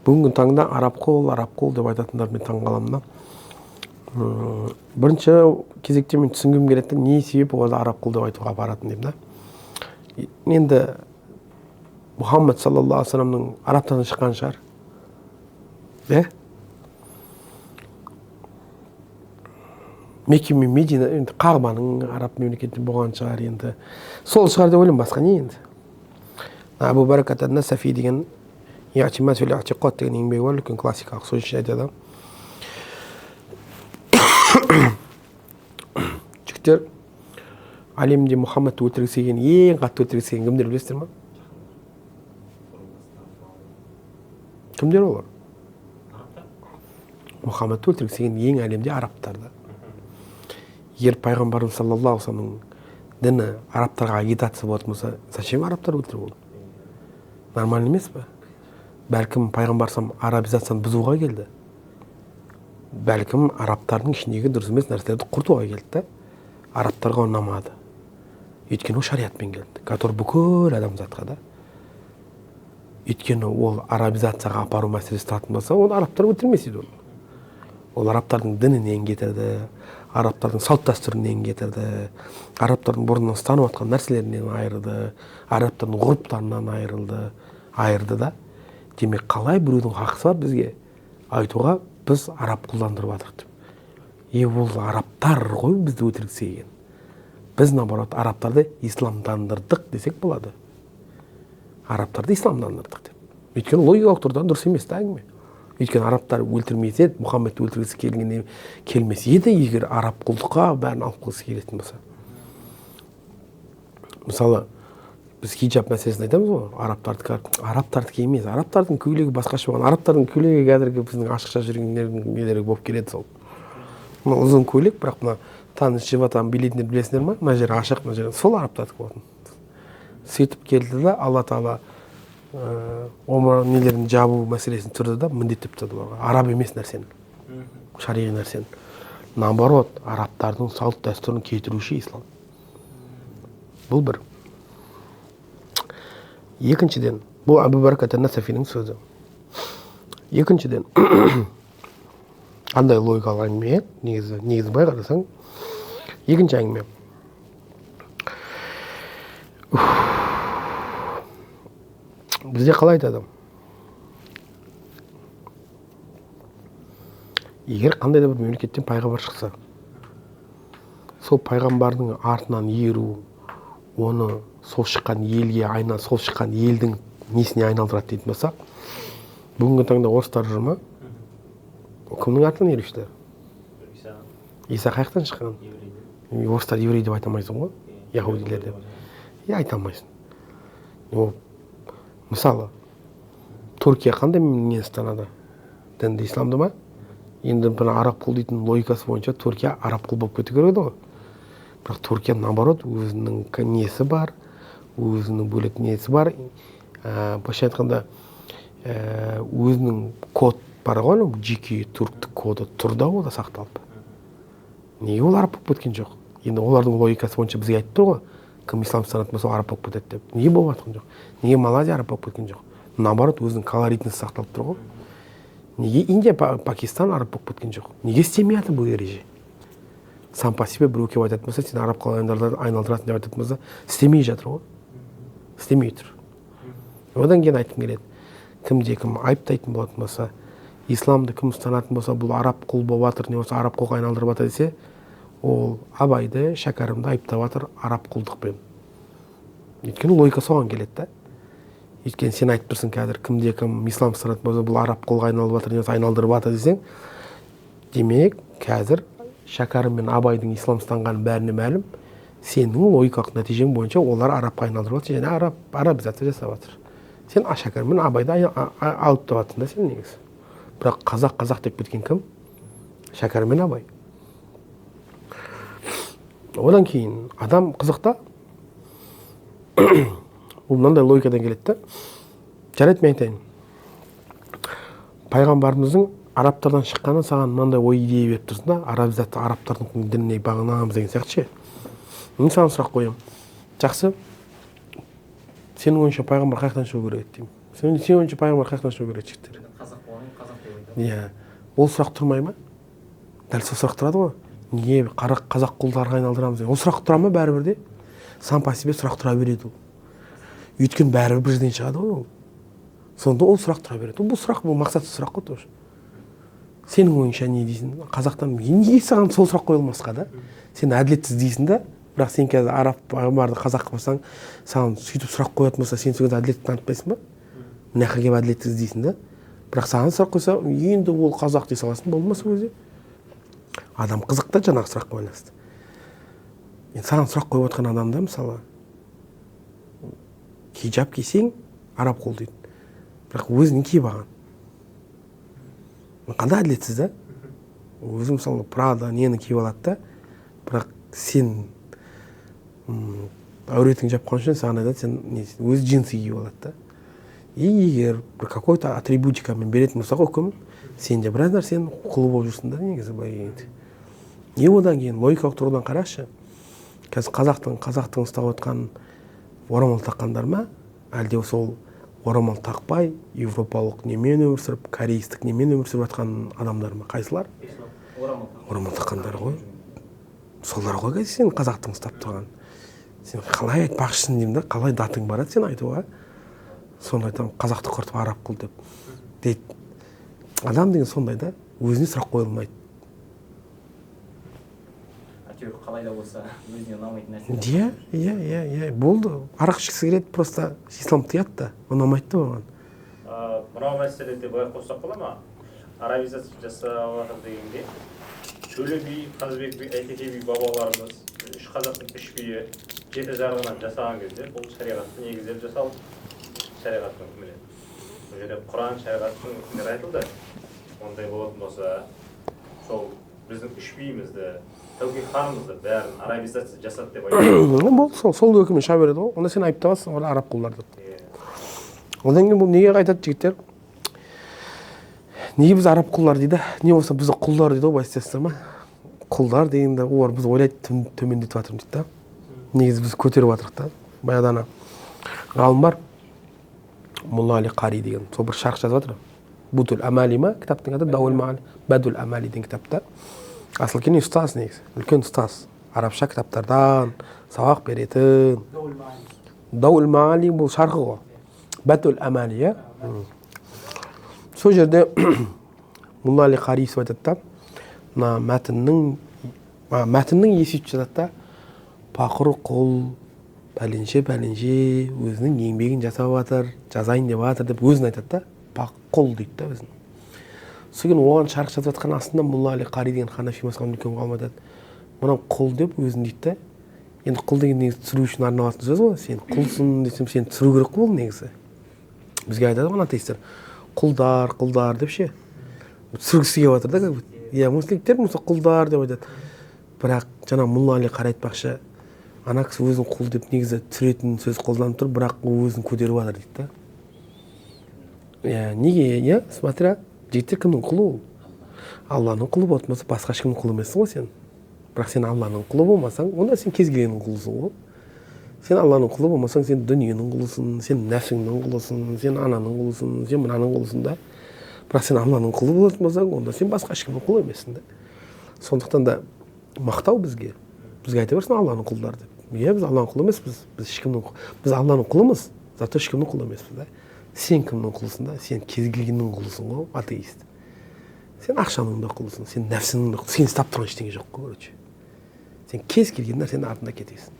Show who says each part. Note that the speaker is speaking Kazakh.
Speaker 1: Бүгінгі таңда араб қол деп айтатындар мен таң қаламын да. Бірінші кезекте мен түсінгім келеді, не себеп оларды араб қол деп айтуға баратын деймін да. Енді Мұхаммед саллаллаху алейхи вассаламның арабтан шыққан шығар. Мекке мен Медина енді Қағбаның араб мемлекеті болған шығар енді. Сол шығар деп ойлаймын, басқа не енді. Абу Баракат ан-Насафи деген Иътимад фил иътиқад деген еңбегі бар, үлкен классикалық сөз айтады. Жігіттер, әлемде Мұхаммедті өлтіргісі келген, ең қатты өлтіргісі келген кімдер білесіздер ма? Кімдер олар? Мұхаммедті өлтіргісі келген ең әлемде арабтарды. Егер пайғамбарымыз саллаллаху алейхи вассаламның діні арабтарға агитация болатын болса, зачем арабтар өлтіріп болды? Нормально емес пе? Бәлкім пайғамбар арабизацияны бұзуға келді. Бәлкім арабтардың ішіндегі дұрыс емес нәрселерді құртуға келді. Арабтарға ұнамады. Өйткені ол шариатпен келді, который бүкіл адамзатқа да. Өйткені ол арабизацияға апару мәселесі тұратын болса, оны арабтар өлтірмес еді. Ол арабтардың дінінен кетірді, арабтардың салт дәстүрінен кетірді, арабтардың бұрыннан ұстанып жатқан нәрселерінен айырды, арабтардың ғұрыптарынан айырды да. Демек, қалай біреудің хақысы бар бізге айтуға, біз араб қолдандырып жатырық деп. Ол арабтар ғой бізді өлтіргісі келген. Біз наоборот арабтарды исламдандырдық десек болады. Арабтарды исламдандырдық деп. Өйткені логикалық тұрғыдан дұрыс емес та әңгіме. Өйткені арабтар өлтірмес еді, Мұхаммедті өлтіргісі келмес еді, егер араб құлдыққа бәрін алып қылғысы келетін болса. Мысалы, біз хиджаб мәселесін айтамыз ғой, арабтардікі емес, арабтардың көйлегі басқаша болған, арабтардың көйлегі қазіргі біздің ашықша жүргендердің болып келеді сол. Ұзын көйлек, бірақ мына таныс животан билейтіндер білесіңдер ма? Мына жері ашық, мына жері сол арабтардікі болатын. Сөйтіп келді да, Алла Тағала омар нелерін жабу мәселесін тұрды да, міндеттеп тұрды оларға. Араб емес нәрсені, шариғи нәрсені. Наоборот, арабтардың салт дәстүрін кетіруші ислам. Бұл бір. Екіншіден, бұл Абу Баракат ан-Насафидің сөзі. Екіншіден, қандай логикалық әңгіме, негізі бай қарасаң. Екінші әңгіме. Бізде қалай айтады? Егер қандай да бір мемлекеттен пайғамбар шықса, сол пайғамбардың артынан еру, оны сол шыққан елге сол шыққан елдің несіне айналдырады дейтін болсақ, бүгінгі таңда орыстар жүр ма? Кімнің артынан ерушілер? Иса қаяқтан шыққан? Орыстар еврей деп айта алмайсың ғой, яһудилер деп. Айта алмайсың. Мысалы, Түркия қандай не ұстанады? Дінді исламды ма? Енді бір араб құл дейтін логикасы бойынша Түркия араб құл болып кету керек еді ғой. Бірақ Түркия наоборот өзінің несі бар, өзінің бөлек несі бар. Былайша айтқанда өзінің код бар ғой, жеке түріктік коды тұр да ода сақталып. Неге ол араб болып кеткен жоқ? Енді олардың логикасы бойынша бізге айтып тұр ғой, кім ислам ұстанатын болса араб болып кетеді деп. Неге болып жатқан жоқ? Неге Малайзия араб болып кеткен жоқ? Наоборот өзінің колоритінесі сақталып тұр ғой. Неге Индия, Пакистан араб болып кеткен жоқ? Неге істемей жатыр бұл ереже? Сам по себе біреу келіп айтатын болса, сен араб қалай айналдыратын деп айтатын болса, істемей жатыр ғой. Істемей тұр. Одан кейін айтқым келеді. Кімде кім айыптайтын болатын болса, исламды кім ұстанатын болса, бұл араб құл болып жатыр, не болса араб құлға айналдырып жатыр десе, ол Абайды, Шәкәрімді айыптап жатыр араб құлдықпен. Өйткені логика соған келеді да. Өйткені сен айтып тұрсың қазір, кімде кім ислам ұстанатын болса, бұл араб құлға айналдырып жатыр, не болса айналдырып жатыр десең, демек қазір Шәкәрім мен Абайдың ислам ұстанғаны бәріне мәлім, сенің логикалық нәтижең бойынша олар арабқа айналдырып жатыр, және арабизация жасап жатыр. Сен Шәкәрім мен Абайды алып жатырсың да сен негізі. Бірақ қазақ деп кеткен кім? Шәкәрім мен Абай. Одан кейін адам қызықта, бұл мынандай логикадан келеді да. Жарайды, мен айтайын. Пайғамбарымыздың арабтардан шыққаны саған мынандай ой идея беріп тұрсын да, арабтардың дініне бағынамыз деген сияқты ше. Мен саған сұрақ қоямын. Жақсы, сенің ойынша пайғамбар қаяқтан шығу керек деймін. Сенің ойынша пайғамбар қаяқтан шығу керек жігіттер?
Speaker 2: қазақ болғаннан кейін қазақ деп айтады.
Speaker 1: иә, ол сұрақ тұрмай ма? Дәл сол сұрақ тұрады ғой. Неге қазақ құлдарға айналдырамыз? Ол сұрақ тұра ма бәрібір де? Сам по себе сұрақ тұра береді ол. Өйткені бәрібір бір жерден шығады ғой ол. Сонда ол сұрақ тұра береді. Бұл сұрақ бұл мақсатсыз сұрақ қой тоже. Сенің ойыңша не дейсің? Қазақтан неге саған сол сұрақ қойылмасқа да? Сен әділетсіз дейсің да, бірақ сен қазір араб барды қазақ болсаң, саған сөйтіп сұрақ қоятын болса, сен сол кезде әділет танытпайсың ба? Мына жаққа келіп әділетсіз дейсің да. Бірақ саған сұрақ қойса, енді ол қазақ дей саласың, болмас ол кезде. Адам қызық та жаңағы сұраққа байланысты. Енді саған сұрақ қойып отқан адамда мысалы хиджаб кисең араб қол дейді. Бірақ өзің киіп алған. Қандай әділетсіз да? Өзі мысалы Прада нені киіп алады да, бірақ сен әуретің жапқан үшін саған айтады, сен өзі джинсы киіп алады да. И егер бір какой-то атрибутикамен беретін болса үкім, сен де біраз нәрсенің құлы болып жүрсің да негізі былай енді. Не одан кейін логикалық тұрғыдан қарашы. Қазір қазақтың ұстап отқан орамал таққандар ма? Әлде сол орамал тақпай, европалық немен өмір сүріп, корейстік немен өмір сүріп жатқан адамдар ма? Қайсылар? Орамал таққандар ғой. Солар ғой қазір сен қазақтың ұстап тұрған. Сен қалай айтпақшысың деймін да, қалай датың барады сен айтуға? Сонда айтамын, қазақты құртып араб қыл деп. Дейді. Адам деген сондай да, өзіне сұрақ қойылмайды.
Speaker 2: Әйтеуір қалай да болса өзіне ұнамайтын нәрсе.
Speaker 1: Иә, болды. Арақ ішкісі келеді, просто ислам тыяды да, ұнамайды да оған.
Speaker 3: Мынау мәселеде былай қоссақ бола ма? Арабизация жасап жатыр дегенде, Төле би, Қазбек би, Әйтеке би бабаларымыз үш қазақтың үш биі жеті жарғынан жасаған кезде бұл шариғатты негіздеп жасалды. Шариғаттың үкімімен. Бұл жерде Құран шариғаттың үкімдері айтылды. Ондай болатын болса, сол біздің үш биімізді, Тәуке ханымызды бәрін арабизация жасады деп айтады.
Speaker 1: Болды, сол өкімін ша береді ғой. Онда сен айыптабасың, олар араб құлдар деп. Одан кейін бұл неге айтады жігіттер? Неге біз араб құлдар дейді? Не болса бізді құлдар дейді ғой, байсызсыздар ма? Құлдар дегенде олар біз ойлайды төмендетіп жатырмыз дейді да. Негізі біз көтеріп жатырмыз да. Баяғыда ғалым бар, Мұлла Али Қари деген, сол бір шарх жазып жатыр. Бадул Амали ма? Кітаптың аты Бадул Амали деген кітапта. Асыл кене ұстаз негізі, үлкен ұстаз. Арабша кітаптардан сабақ беретін. Даул Маали бұл шархы ғой. Бадул Амали, иә? Сол жерде Мұлла Али Қари сөйтіп айтады да, мәтіннің есеп жазады да, пақыр құл, бәленше өзінің еңбегін жасап жатыр, жазайын деп жатыр деп өзін айтады да, құл дейді да өзін. Содан оған шарх жазып жатқан астында Мұлла Али Қари деген ханафи мазхабының үлкен ғалымы айтады. Мынау құл деп өзін дейді да. Енді құл деген негізі түсіру үшін арналатын сөз ғой. Сен құлсың десем, сен түсіру керек қой ол негізі. Бізге айтады ғой атеистер, құлдар деп ше. Түсіргісі келіп жатыр да, как будто. Иә, муслимдер болса құлдар деп айтады. Бірақ жаңа Мұлла Али Қари айтпақшы, ана кісі өзін құл деп негізі түсіретін сөз қолданып тұр, бірақ ол өзін көтеріп жатыр дейді да. Иә, неге? Иә, смотря, жігіттер кімнің құлы ол? Алланың құлы болатын болса, басқа ешкімнің құлы емессің ғой сен. Бірақ сен Алланың құлы болмасаң, онда сен кез келгеннің құлысың ғой. Сен Алланың құлы болмасаң, сен дүниенің құлысың, сен нәпсіңнің құлысың, сен ананың құлысың, сен мынаның құлысың да. Бірақ сен Алланың құлы болатын болсаң, онда сен басқа ешкімнің құлы емессің да. Сондықтан да мақтау бізге айта берсін Алланың құлдары деп. Иә, біз Алланың құлы емеспіз, біз ешкімнің құлы. Біз Алланың құлымыз, зато ешкімнің құлы емеспіз да. Сен кімнің құлысың да? Сен кез келгеннің құлысың ғой, атеист. Сен ақшаның да құлысың, сен нәпсіңнің де құлысың. Сен істеп тұрған ештеңе жоқ қой, короче. Сен кез келген нәрсенің артында кетесің.